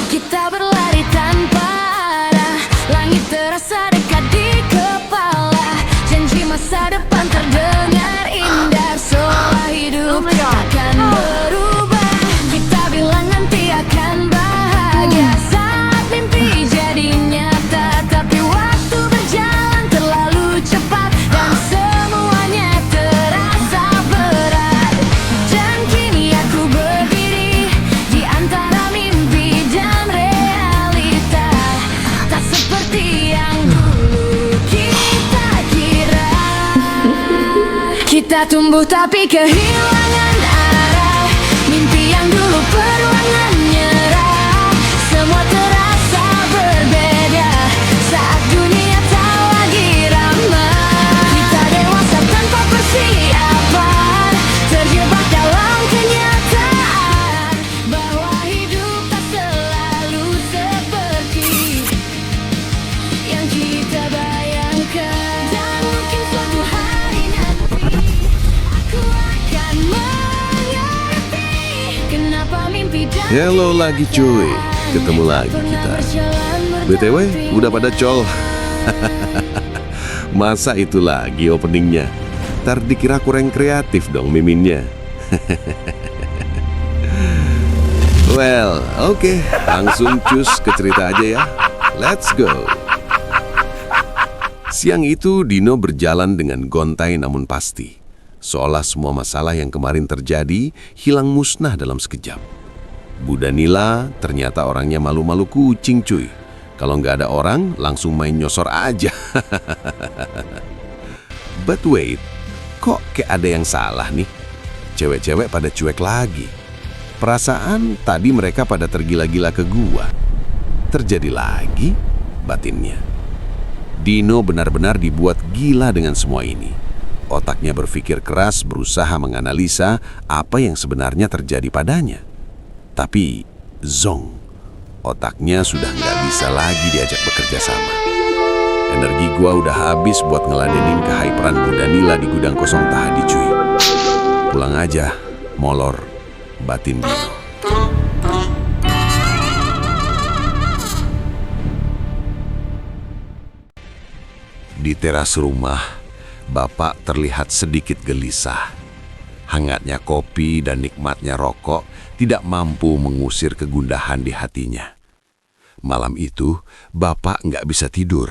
Kita berlari tanpa arah, langit terasa dekat di kepala. Janji masa depan terdengar indah, seolah hidup takkan berubah. Kita bilang nanti akan bahagia saat mimpi jadi nyata. Tapi waktu berjalan terlalu cepat dan semuanya terasa berat. Dan kini aku berdiri di antara mimpi dan realita, tak seperti yang dulu kita kira. Kita tumbuh tapi kehilangan arah, mimpi yang dulu perlahan nyerah. Semua terasa berbeda saat dunia tak lagi ramah. Kita dewasa tanpa persiapan, terjebak dalam kenyataan bahwa hidup tak selalu seperti yang kita bayangkan. Dan mungkin suatu hari nanti aku akan mengerti kenapa mimpi dan Hello lagi cuy, ketemu lagi kita. BTW, udah pada col. Masa itu lagi openingnya? Ntar dikira kurang kreatif dong miminnya. Well, oke, langsung cus ke cerita aja ya. Let's go. Siang itu Dino berjalan dengan gontai namun pasti. Seolah semua masalah yang kemarin terjadi hilang musnah dalam sekejap. Bu Danila ternyata orangnya malu-malu kucing cuy. Kalau nggak ada orang, langsung main nyosor aja. But wait, kok kayak ada yang salah nih? Cewek-cewek pada cuek lagi. Perasaan tadi mereka pada tergila-gila ke gua. Terjadi lagi, batinnya. Dino benar-benar dibuat gila dengan semua ini. Otaknya berpikir keras berusaha menganalisa apa yang sebenarnya terjadi padanya. Tapi, zong, otaknya sudah nggak bisa lagi diajak bekerja sama. Energi gua udah habis buat ngeladenin kehyperan Bu Danila di gudang kosong tadi cuy. Pulang aja, molor, batin Dino. Di teras rumah, Bapak terlihat sedikit gelisah. Hangatnya kopi dan nikmatnya rokok tidak mampu mengusir kegundahan di hatinya. Malam itu, Bapak nggak bisa tidur.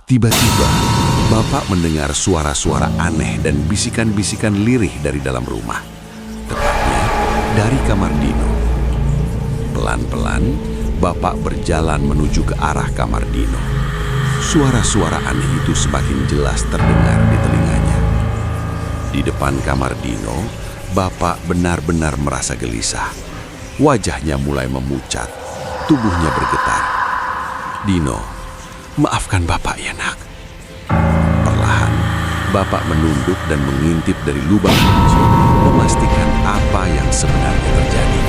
Tiba-tiba, Bapak mendengar suara-suara aneh dan bisikan-bisikan lirih dari dalam rumah. Tepatnya dari kamar Dino. Pelan-pelan, Bapak berjalan menuju ke arah kamar Dino. Suara-suara aneh itu semakin jelas terdengar di telinganya. Di depan kamar Dino, Bapak benar-benar merasa gelisah. Wajahnya mulai memucat, tubuhnya bergetar. Dino, maafkan Bapak ya nak. Perlahan, Bapak menunduk dan mengintip dari lubang kunci, memastikan apa yang sebenarnya terjadi.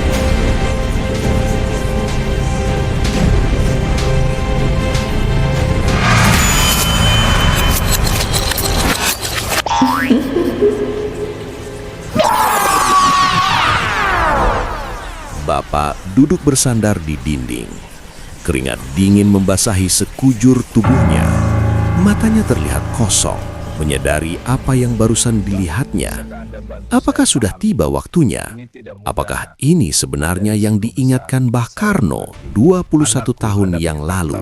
Bapak duduk bersandar di dinding. Keringat dingin membasahi sekujur tubuhnya. Matanya terlihat kosong, menyadari apa yang barusan dilihatnya. Apakah sudah tiba waktunya? Apakah ini sebenarnya yang diingatkan Mbah Karno 21 tahun yang lalu?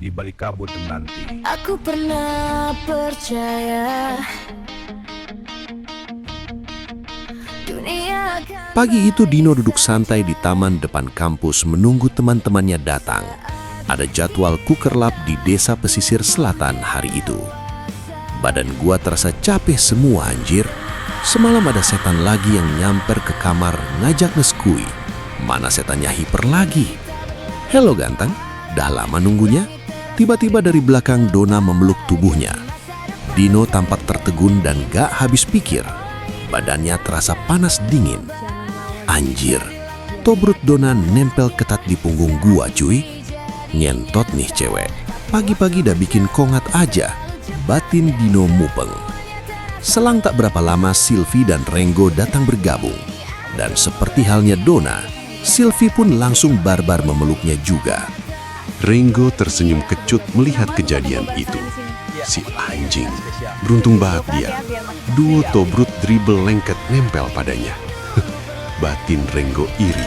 Di balik kabut nanti. aku pernah percaya dunia akan Pagi itu Dino duduk santai di taman depan kampus menunggu teman-temannya datang. Ada jadwal kukerlap di desa pesisir selatan hari itu. Badan gua terasa capek semua anjir. Semalam ada setan lagi yang nyamper ke kamar ngajak ngeskui. Mana setannya hiper lagi? Halo ganteng, dah lama nunggunya? Tiba-tiba dari belakang Dona memeluk tubuhnya. Dino tampak tertegun dan gak habis pikir. Badannya terasa panas dingin. Anjir, tobrut Dona nempel ketat di punggung gua cuy. Ngentot nih cewek, pagi-pagi dah bikin kongat aja. Batin Dino mupeng. Selang tak berapa lama Silvi dan Renggo datang bergabung. Dan seperti halnya Dona, Sylvie pun langsung barbar memeluknya juga. Ringo tersenyum kecut melihat kejadian itu. Si anjing, beruntung banget dia. Duo Tobrut dribble lengket nempel padanya. Batin Ringo iri.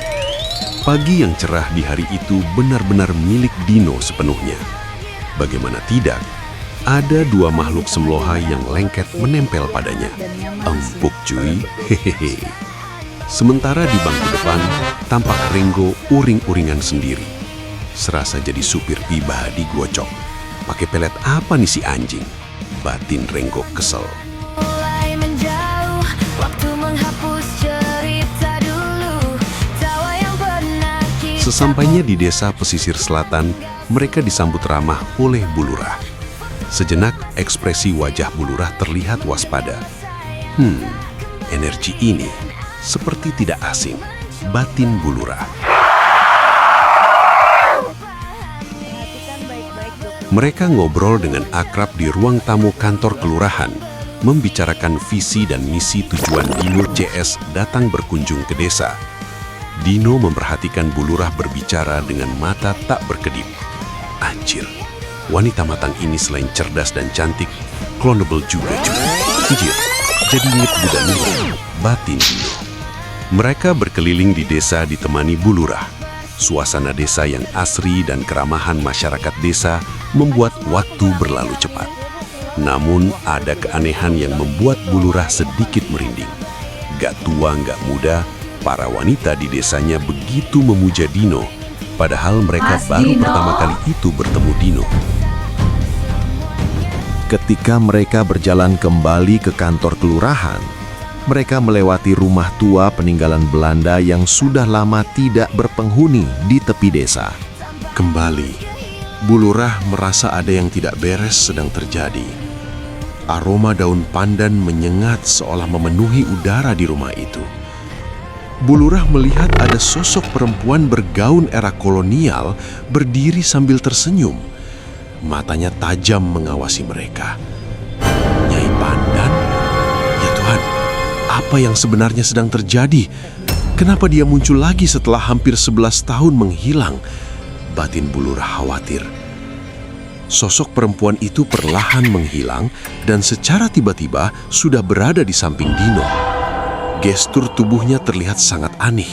Pagi yang cerah di hari itu benar-benar milik Dino sepenuhnya. Bagaimana tidak, ada dua makhluk semlohai yang lengket menempel padanya. Empuk cuy, hehehe. Sementara di bangku depan, tampak Ringo uring-uringan sendiri. Serasa jadi supir pribadi gocok. Pakai pelet apa nih si anjing? Batin Ringo kesel. Mulai menjauh, waktu menghapus cerita dulu, tawa yang pernah kita. Sesampainya di desa pesisir selatan, mereka disambut ramah oleh Bulurah. Sejenak ekspresi wajah Bulurah terlihat waspada. Energi ini seperti tidak asing. Batin Bulurah. Mereka ngobrol dengan akrab di ruang tamu kantor kelurahan, membicarakan visi dan misi tujuan Dino CS datang berkunjung ke desa. Dino memperhatikan Bulurah berbicara dengan mata tak berkedip. Anjir, wanita matang ini selain cerdas dan cantik, clonable juga cuy. Anjir, jadi inget Buddha Nuro, batin Dino. Mereka berkeliling di desa ditemani Bulurah. Suasana desa yang asri dan keramahan masyarakat desa membuat waktu berlalu cepat. Namun ada keanehan yang membuat Bulurah sedikit merinding. Gak tua gak muda, para wanita di desanya begitu memuja Dino, padahal mereka baru pertama kali itu bertemu Dino. Ketika mereka berjalan kembali ke kantor kelurahan, mereka melewati rumah tua peninggalan Belanda yang sudah lama tidak berpenghuni di tepi desa. Kembali, Bulurah merasa ada yang tidak beres sedang terjadi. Aroma daun pandan menyengat seolah memenuhi udara di rumah itu. Bulurah melihat ada sosok perempuan bergaun era kolonial berdiri sambil tersenyum. Matanya tajam mengawasi mereka. Nyai Pandan? Ya Tuhan, apa yang sebenarnya sedang terjadi? Kenapa dia muncul lagi setelah hampir 11 tahun menghilang? Batin Bulurah khawatir. Sosok perempuan itu perlahan menghilang dan secara tiba-tiba sudah berada di samping Dino. Gestur tubuhnya terlihat sangat aneh.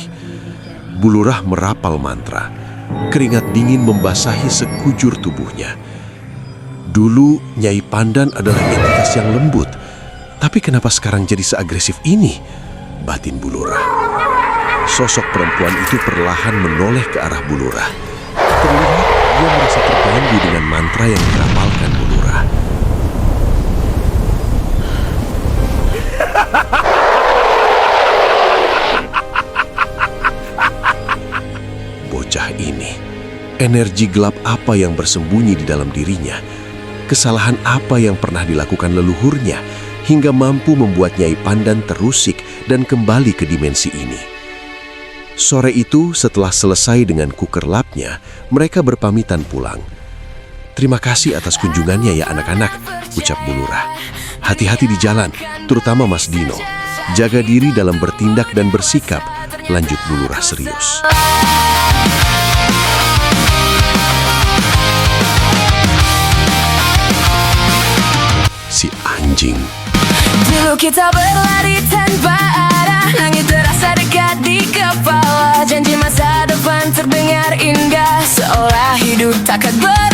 Bulurah merapal mantra. Keringat dingin membasahi sekujur tubuhnya. Dulu Nyai Pandan adalah entitas yang lembut, tapi kenapa sekarang jadi seagresif ini? Batin Bulurah. Sosok perempuan itu perlahan menoleh ke arah Bulurah. Terlihat dia merasa terganggu dengan mantra yang dirapalkan Bulurah. Bocah ini, energi gelap apa yang bersembunyi di dalam dirinya? Kesalahan apa yang pernah dilakukan leluhurnya hingga mampu membuat Nyai Pandan terusik dan kembali ke dimensi ini? Sore itu, setelah selesai dengan kukerlapnya, mereka berpamitan pulang. Terima kasih atas kunjungannya ya anak-anak, ucap Bulurah. Hati-hati di jalan, terutama Mas Dino. Jaga diri dalam bertindak dan bersikap, lanjut Bulurah serius. Si anjing. Dulu kita berlari tanpa arah, langit terasa dekat di kepala, janji masa depan terdengar indah, seolah hidup takkan berakhir.